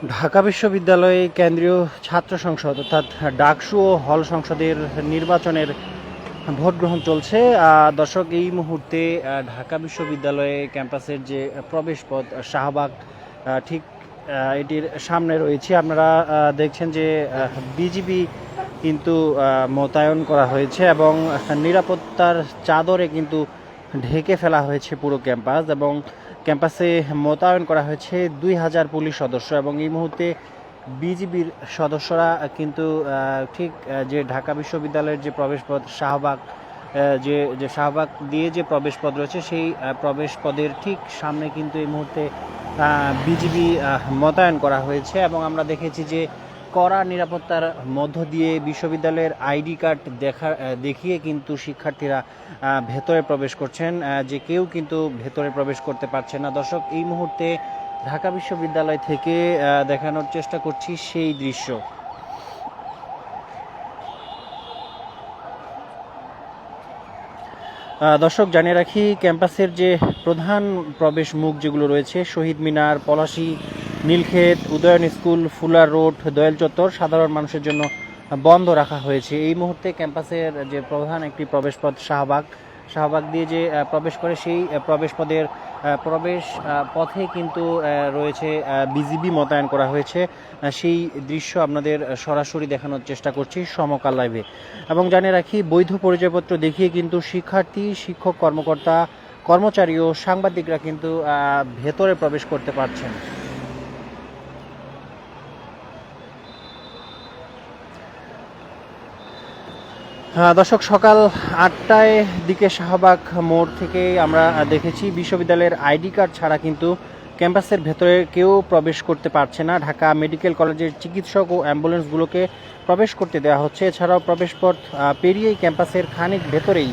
ঢাকা বিশ্ববিদ্যালয়ে কেন্দ্রীয় ছাত্র সংসদ অর্থাৎ ডাকসু ও হল সংসদের নির্বাচনের ভোট গ্রহণ চলছে। দর্শক, এই মুহূর্তে ঢাকা বিশ্ববিদ্যালয়ে ক্যাম্পাসের যে প্রবেশপথ শাহবাগ, ঠিক এটির সামনে রয়েছে। আপনারা দেখছেন যে বিজিবি কিন্তু মোতায়েন করা হয়েছে এবং নিরাপত্তার চাদরে কিন্তু ঢেকে ফেলা হয়েছে পুরো ক্যাম্পাস, এবং ক্যাম্পাসে মোতায়েন করা হয়েছে 2000 পুলিশ সদস্য। এবং এই মুহূর্তে বিজিবির সদস্যরা কিন্তু ঠিক যে ঢাকা বিশ্ববিদ্যালয়ের যে প্রবেশপথ শাহবাগ, যে শাহবাগ দিয়ে যে প্রবেশপথ রয়েছে সেই প্রবেশপথের ঠিক সামনে কিন্তু এই মুহূর্তে বিজিবি মোতায়েন করা হয়েছে। এবং আমরা দেখেছি যে কড়া নিরাপত্তার মধ্য দিয়ে বিশ্ববিদ্যালয়ের আইডি কার্ড দেখিয়ে কিন্তু শিক্ষার্থীরা ভেতরে প্রবেশ করছেন, যে কেউ কিন্তু ভেতরে প্রবেশ করতে পারছে না। দর্শক, এই মুহূর্তে ঢাকা বিশ্ববিদ্যালয় থেকে দেখানোর চেষ্টা করছি সেই দৃশ্য। দর্শক, জানিয়ে রাখি, ক্যাম্পাসের যে প্রধান প্রবেশ মুখ যেগুলো রয়েছে Shaheed Minar, Palashi, Nilkhet, Udayan School, Fuller Road, Doel Chattar সাধারণ মানুষের জন্য বন্ধ রাখা হয়েছে। এই মুহূর্তে ক্যাম্পাসের যে প্রধান একটি প্রবেশপথ শাহবাগ দিয়ে যে প্রবেশ করে সেই প্রবেশ পথে কিন্তু রয়েছে বিজিবি মোতায়েন করা হয়েছে। সেই দৃশ্য আপনাদের সরাসরি দেখানোর চেষ্টা করছি সমকাল লাইভে। এবং জানিয়ে রাখি, বৈধ পরিচয়পত্র দেখিয়ে কিন্তু শিক্ষার্থী, শিক্ষক, কর্মকর্তা, কর্মচারী ও সাংবাদিকরা কিন্তু ভেতরে প্রবেশ করতে পারছেন। দর্শক, সকাল 8টায় দিকে শাহবাগ মোড় থেকে আমরা দেখেছি বিশ্ববিদ্যালয়ের আইডি কার্ড ছাড়া কিন্তু ক্যাম্পাসের ভেতরে কেউ প্রবেশ করতে পারছে না। ঢাকা মেডিকেল কলেজের চিকিৎসক ও অ্যাম্বুলেন্সগুলোকে প্রবেশ করতে দেওয়া হচ্ছে। এছাড়াও প্রবেশপথ পেরিয়েই ক্যাম্পাসের খানিক ভেতরেই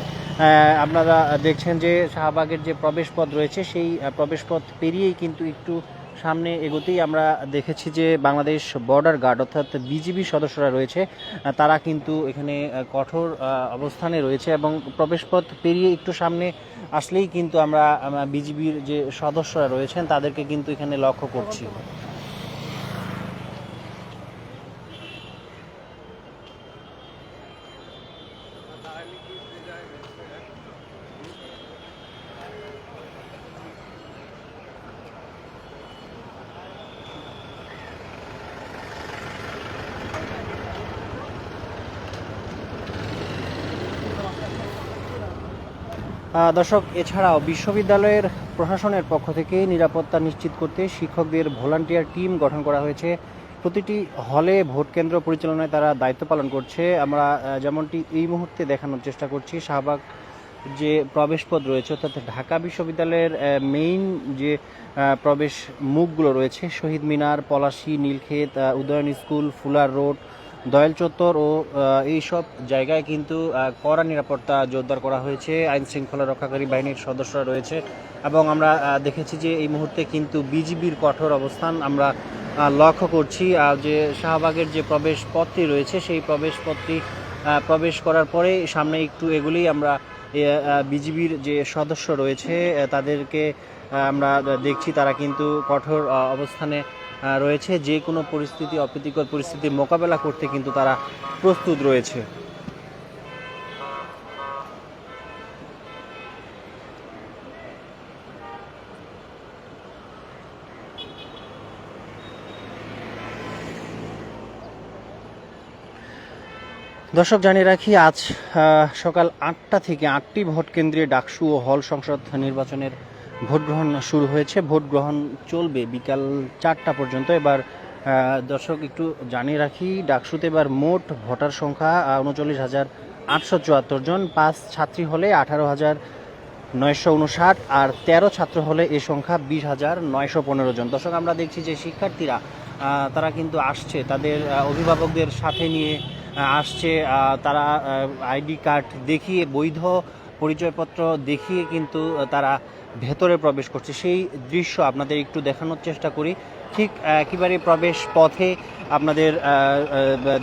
আপনারা দেখছেন যে শাহবাগের যে প্রবেশপথ রয়েছে সেই প্রবেশপথ পেরিয়েই কিন্তু একটু সামনে এগোতেই আমরা দেখেছি যে বাংলাদেশ বর্ডার গার্ড অর্থাৎ বিজিবি সদস্যরা রয়েছে। তারা কিন্তু এখানে কঠোর অবস্থানে রয়েছে এবং প্রবেশপথ পেরিয়ে একটু সামনে আসলেই কিন্তু আমরা বিজিবির যে সদস্যরা রয়েছেন তাদেরকে কিন্তু এখানে লক্ষ্য করছি। দর্শক, এছাড়াও বিশ্ববিদ্যালয়ের প্রশাসনের পক্ষ থেকে নিরাপত্তা নিশ্চিত করতে শিক্ষকদের ভলান্টিয়ার টিম গঠন করা হয়েছে। প্রতিটি হলে ভোট কেন্দ্র পরিচালনায় তারা দায়িত্ব পালন করছে। আমরা যেমনটি এই মুহূর্তে দেখানোর চেষ্টা করছি, শাহবাগ যে প্রবেশপথ রয়েছে অর্থাৎ ঢাকা বিশ্ববিদ্যালয়ের মেইন যে প্রবেশ মুখগুলো রয়েছে Shaheed Minar, Palashi, Nilkhet, Udayan School, Fuller Road, Dayal Chattar ও এইসব জায়গায় কিন্তু কড়া নিরাপত্তা জোরদার করা হয়েছে। আইন শৃঙ্খলা রক্ষাকারী বাহিনীর সদস্যরা রয়েছে এবং আমরা দেখেছি যে এই মুহূর্তে কিন্তু বিজিবির কঠোর অবস্থান আমরা লক্ষ্য করছি। যে শাহবাগের যে প্রবেশ পথটি রয়েছে সেই প্রবেশ পথটি প্রবেশ করার পরে সামনে একটু এগুলি আমরা বিজিবির যে সদস্য রয়েছে তাদেরকে আমরা দেখছি তারা কিন্তু কঠোর অবস্থানে রয়েছে। যে কোনো পরিস্থিতি, অপ্রীতিকর পরিস্থিতি মোকাবেলা করতে কিন্তু তারা প্রস্তুত রয়েছে। দর্শক, জানিয়ে রাখি, আজ সকাল 8টা থেকে 8টি ভোট কেন্দ্রে ডাকসু ও হল সংসদ নির্বাচনের ভোট গ্রহণ শুরু হয়েছে। ভোট গ্রহণ চলবে বিকাল 4টা পর্যন্ত। এবার দর্শক একটু জানিয়ে রাখি, ডাকসুতে এবার মোট ভোটার সংখ্যা 39,874 জন। 5 ছাত্রী হলে 18,959 আর 13 ছাত্র হলে এ সংখ্যা 20,915 জন। দর্শক, আমরা দেখছি যে শিক্ষার্থীরা তারা কিন্তু আসছে, তাদের অভিভাবকদের সাথে নিয়ে আসছে। তারা আইডি কার্ড দেখিয়ে, বৈধ পরিচয়পত্র দেখিয়ে কিন্তু তারা ভেতরে প্রবেশ করছে। সেই দৃশ্য আপনাদের একটু দেখানোর চেষ্টা করি। ঠিক একেবারে প্রবেশ পথে আপনাদের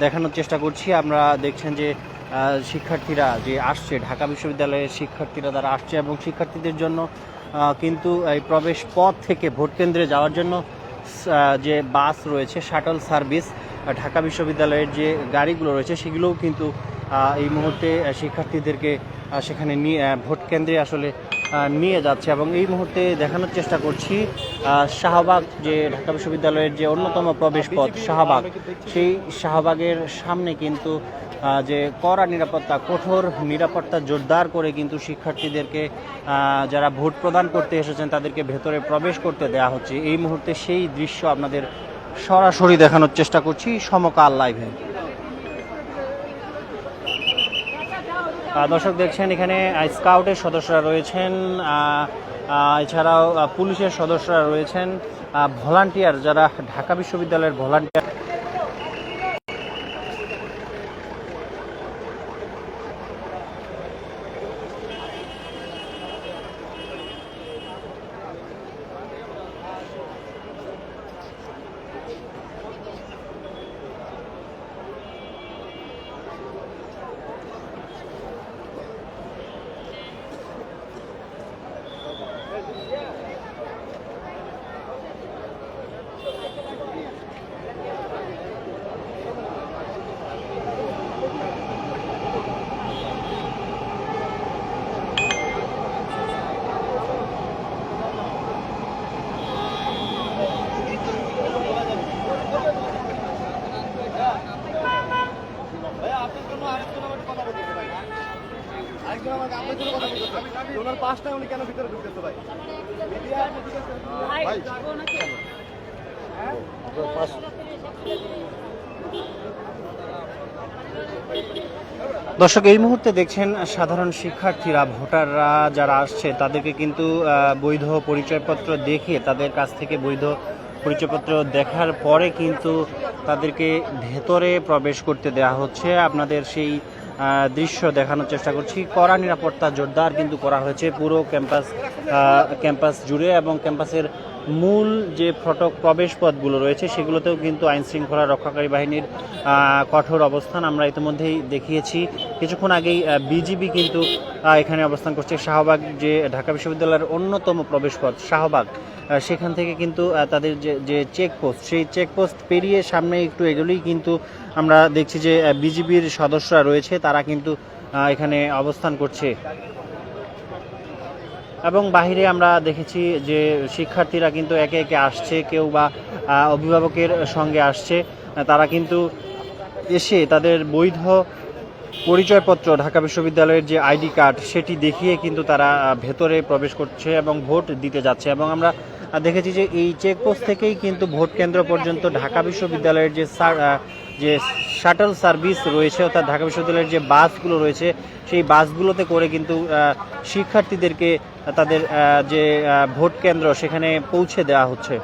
দেখানোর চেষ্টা করছি। আমরা দেখছেন যে শিক্ষার্থীরা যে আসছে, ঢাকা বিশ্ববিদ্যালয়ের শিক্ষার্থীরা তারা আসছে এবং শিক্ষার্থীদের জন্য কিন্তু এই প্রবেশ পথ থেকে ভোট কেন্দ্রে যাওয়ার জন্য যে বাস রয়েছে, শাটল সার্ভিস, ঢাকা বিশ্ববিদ্যালয়ের যে গাড়িগুলো রয়েছে সেগুলোও কিন্তু এই মুহূর্তে শিক্ষার্থীদেরকে সেখানে নিয়ে ভোট কেন্দ্রে আসলে নিয়ে যাচ্ছে। এবং এই মুহূর্তে দেখানোর চেষ্টা করছি শাহবাগ, যে ঢাকা বিশ্ববিদ্যালয়ের যে অন্যতম প্রবেশপথ শাহবাগ, সেই শাহবাগের সামনে কিন্তু যে কড়া নিরাপত্তা, কঠোর নিরাপত্তা জোরদার করে কিন্তু শিক্ষার্থীদেরকে যারা ভোট প্রদান করতে এসেছেন তাদেরকে ভেতরে প্রবেশ করতে দেওয়া হচ্ছে। এই মুহূর্তে সেই দৃশ্য আপনাদের সরাসরি দেখানোর চেষ্টা করছি সমকাল লাইভে। দর্শক দেখছেন এখানে স্কাউটের সদস্যরা রয়েছেন, এছাড়াও পুলিশের সদস্যরা রয়েছেন, ভলান্টিয়ার যারা ঢাকা বিশ্ববিদ্যালয়ের ভলান্টিয়ার। দর্শক এই মুহূর্তে দেখছেন সাধারণ শিক্ষার্থীরা, ভোটাররা যারা আসছে তাদেরকে কিন্তু বৈধ পরিচয়পত্র দেখে, তাদের কাছ থেকে বৈধ পরিচয়পত্র দেখার পরে কিন্তু তাদেরকে ভেতরে প্রবেশ করতে দেওয়া হচ্ছে। আপনাদের সেই দৃশ্য দেখানোর চেষ্টা করছি। কড়া নিরাপত্তা জোরদার কিন্তু করা হয়েছে পুরো ক্যাম্পাস জুড়ে, এবং ক্যাম্পাসের মূল যে ফটক প্রবেশ পথগুলো রয়েছে সেগুলোতেও কিন্তু আইন শৃঙ্খলা রক্ষাকারী বাহিনীর কঠোর অবস্থান আমরা ইতিমধ্যেই দেখিয়েছি। কিছুক্ষণ আগেই বিজিবি কিন্তু এখানে অবস্থান করছে। শাহবাগ, যে ঢাকা বিশ্ববিদ্যালয়ের অন্যতম প্রবেশপথ শাহবাগ, সেখান থেকে কিন্তু তাদের যে চেকপোস্ট, সেই চেকপোস্ট পেরিয়ে সামনে একটু এগুলোই কিন্তু আমরা দেখছি যে বিজিবির সদস্যরা রয়েছে, তারা কিন্তু এখানে অবস্থান করছে। এবং বাহিরে আমরা দেখেছি যে শিক্ষার্থীরা কিন্তু একে একে আসছে, কেউ বা অভিভাবকের সঙ্গে আসছে, তারা কিন্তু এসে তাদের বৈধ পরিচয়পত্র, ঢাকা বিশ্ববিদ্যালয়ের যে আইডি কার্ড, সেটি দেখিয়ে কিন্তু তারা ভেতরে প্রবেশ করছে এবং ভোট দিতে যাচ্ছে। এবং আমরা দেখেছি যে এই চেকপোস্ট থেকেই কিন্তু ভোট কেন্দ্র পর্যন্ত ঢাকা বিশ্ববিদ্যালয়ের যে শাটল সার্ভিস রয়েছে, অর্থাৎ ঢাকা বিশ্ববিদ্যালয়ের যে বাসগুলো রয়েছে সেই বাসগুলোতে করে কিন্তু শিক্ষার্থীদেরকে তাদের যে ভোট কেন্দ্র সেখানে পৌঁছে দেওয়া হচ্ছে।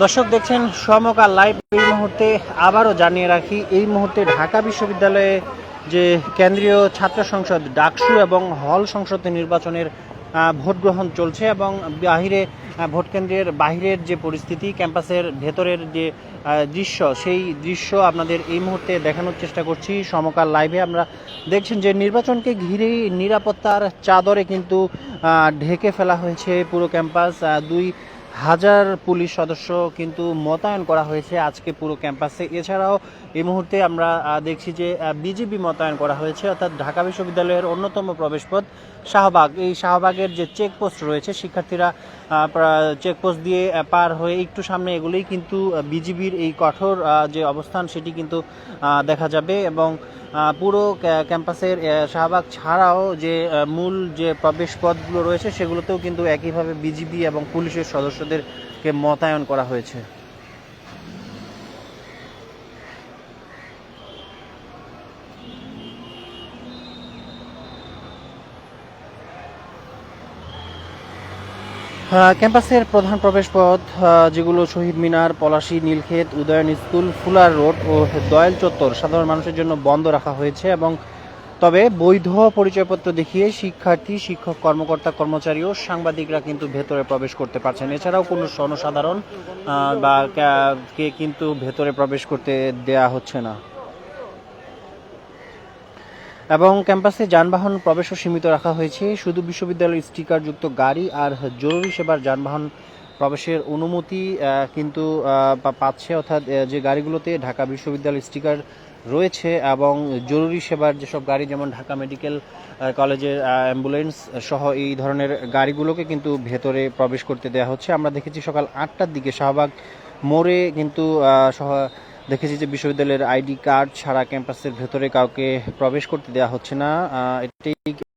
দর্শক দেখছেন সমকাল লাইভ। এই মুহূর্তে আবারও জানিয়ে রাখি, এই মুহূর্তে ঢাকা বিশ্ববিদ্যালয়ে যে কেন্দ্রীয় ছাত্র সংসদ ডাকসু এবং হল সংসদ নির্বাচনের ভোট গ্রহণ চলছে, এবং বাহিরে ভোট কেন্দ্রের বাহিরের যে পরিস্থিতি, ক্যাম্পাসের ভেতরের যে দৃশ্য, সেই দৃশ্য আপনাদের এই মুহূর্তে দেখানোর চেষ্টা করছি সমকাল লাইভে। আমরা দেখছেন যে নির্বাচনকে ঘিরেই নিরাপত্তার চাদরে কিন্তু ঢেকে ফেলা হয়েছে পুরো ক্যাম্পাস। 2000 পুলিশ সদস্য কিন্তু মোতায়েন করা হয়েছে আজকে পুরো ক্যাম্পাসে। এছাড়াও এই মুহূর্তে আমরা দেখছি যে বিজিবি মোতায়েন করা হয়েছে, অর্থাৎ ঢাকা বিশ্ববিদ্যালয়ের অন্যতম প্রবেশপথ শাহবাগ, এই শাহবাগের যে চেকপোস্ট রয়েছে, শিক্ষার্থীরা চেকপোস্ট দিয়ে পার হয়ে একটু সামনে এগুলোই কিন্তু বিজিবির এই কঠোর যে অবস্থান সেটি কিন্তু দেখা যাবে। এবং পুরো ক্যাম্পাসের শাহবাগ ছাড়াও যে মূল যে প্রবেশ পথগুলো রয়েছে সেগুলোতেও কিন্তু একইভাবে বিজিবি এবং পুলিশের সদস্যদেরকে মোতায়েন করা হয়েছে। ক্যাম্পাসের প্রধান প্রবেশপথ যেগুলো Shaheed Minar, Palashi, Nilkhet, Udayan School, Fuller Road ও দয়াল চত্বর সাধারণ মানুষের জন্য বন্ধ রাখা হয়েছে, এবং তবে বৈধ পরিচয়পত্র দেখিয়ে শিক্ষার্থী, শিক্ষক, কর্মকর্তা, কর্মচারী ও সাংবাদিকরা কিন্তু ভেতরে প্রবেশ করতে পারছেন। এছাড়াও কোনো জনসাধারণ বা কে কিন্তু ভেতরে প্রবেশ করতে দেয়া হচ্ছে না। এবং ক্যাম্পাসে যানবাহন প্রবেশও সীমিত রাখা হয়েছে। শুধু বিশ্ববিদ্যালয়ের স্টিকারযুক্ত গাড়ি আর জরুরি সেবার যানবাহন প্রবেশের অনুমতি কিন্তু পাচ্ছে, অর্থাৎ যে গাড়িগুলোতে ঢাকা বিশ্ববিদ্যালয়ের স্টিকার রয়েছে এবং জরুরি সেবার যেসব গাড়ি, যেমন ঢাকা মেডিকেল কলেজের অ্যাম্বুলেন্স সহ এই ধরনের গাড়িগুলোকে কিন্তু ভেতরে প্রবেশ করতে দেওয়া হচ্ছে। আমরা দেখেছি সকাল 8টার দিকে শাহবাগ মোড়ে কিন্তু দেখেছি যে বিশ্ববিদ্যালয়ের আইডি কার্ড ছাড়া ক্যাম্পাসের ভেতরে কাউকে প্রবেশ করতে দেওয়া হচ্ছে না। এটাই